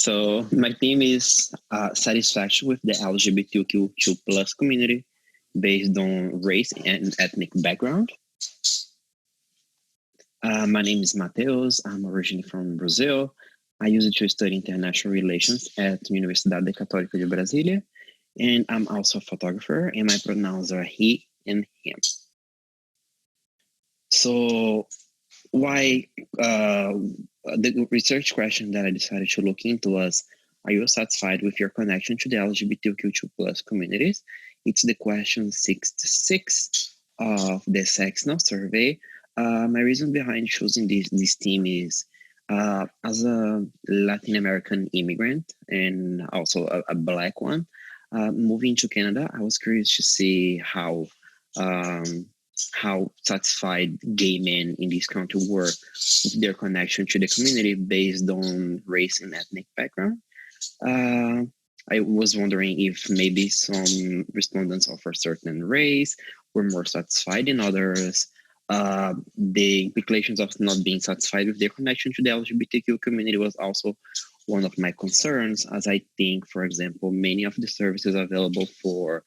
So my theme is satisfaction with the LGBTQ2 plus community based on race and ethnic background. My name is Matheus. I'm originally from Brazil. I used to study international relations at Universidade Católica de Brasília, and I'm also a photographer, and my pronouns are he and him. So why the research question that I decided to look into was, are you satisfied with your connection to the LGBTQ2 plus communities? It's the question 66 of the Sex Now survey. My reason behind choosing this theme is as a Latin American immigrant and also a Black one, moving to Canada, I was curious to see how satisfied gay men in this country were with their connection to the community based on race and ethnic background. I was wondering if maybe some respondents of a certain race were more satisfied than others. The implications of not being satisfied with their connection to the LGBTQ community was also one of my concerns, as I think, for example, many of the services available for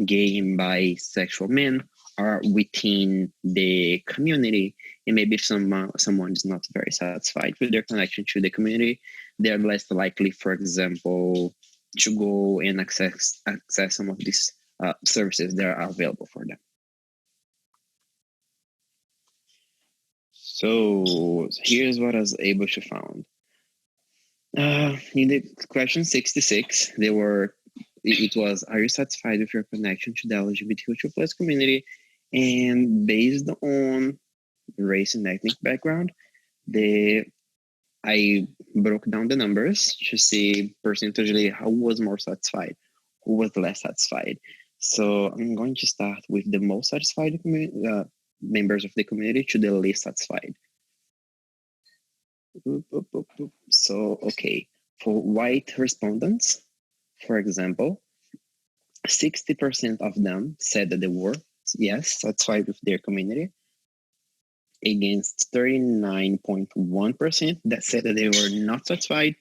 gay and bisexual men are within the community, and maybe if someone is not very satisfied with their connection to the community, they're less likely, for example, to go and access some of these services that are available for them. So here's what I was able to find. In the question 66, it was, are you satisfied with your connection to the LGBTQ2 plus community? And based on race and ethnic background, I broke down the numbers to see percentually who was more satisfied, who was less satisfied. So I'm going to start with the most satisfied members of the community to the least satisfied. So, okay, for white respondents, for example, 60% of them said that they were, yes, satisfied with their community, against 39.1% that said that they were not satisfied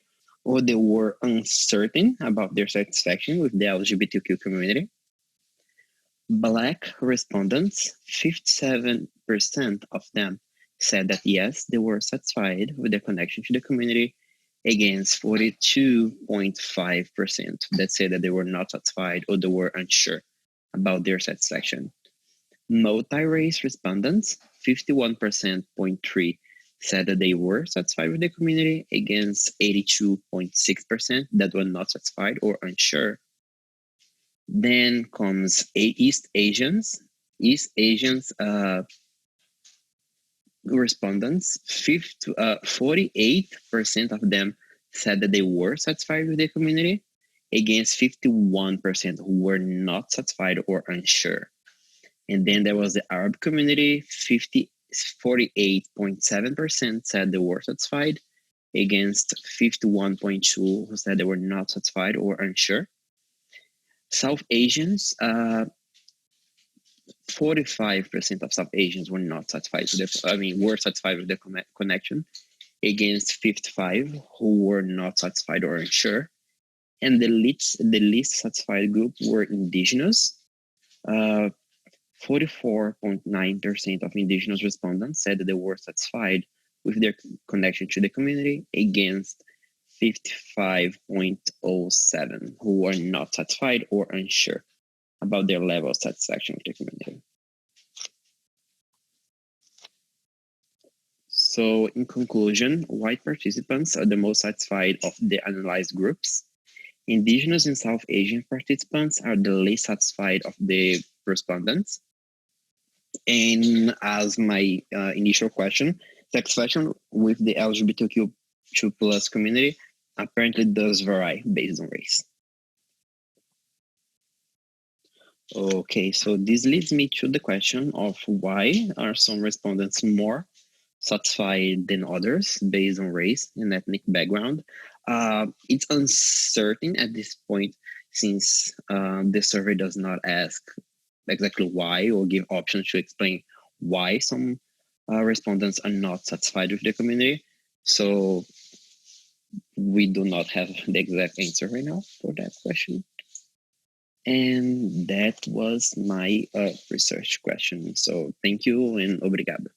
or they were uncertain about their satisfaction with the LGBTQ community. Black respondents, 57% of them said that yes, they were satisfied with their connection to the community, against 42.5% that said that they were not satisfied or they were unsure about their satisfaction. Multi-race respondents, 51.3% said that they were satisfied with the community, against 82.6% that were not satisfied or unsure. Then comes East Asians. East Asians respondents, 48% of them said that they were satisfied with the community, against 51% who were not satisfied or unsure. And then there was the Arab community, 48.7% said they were satisfied, against 51.2% who said they were not satisfied or unsure. South Asians, 45% of South Asians were not satisfied with were satisfied with the connection, against 55% who were not satisfied or unsure. And the least satisfied group were indigenous. 44.9% of indigenous respondents said that they were satisfied with their connection to the community, against 55.07% who were not satisfied or unsure about their level of satisfaction with the community. So in conclusion, white participants are the most satisfied of the analyzed groups. Indigenous and South Asian participants are the least satisfied of the respondents. And as my initial question, satisfaction with the LGBTQ2 plus community apparently does vary based on race. Okay, so this leads me to the question of why are some respondents more satisfied than others based on race and ethnic background. It's uncertain at this point, since the survey does not ask exactly why or give options to explain why some respondents are not satisfied with the community. So we do not have the exact answer right now for that question. And that was my research question. So thank you and obrigado.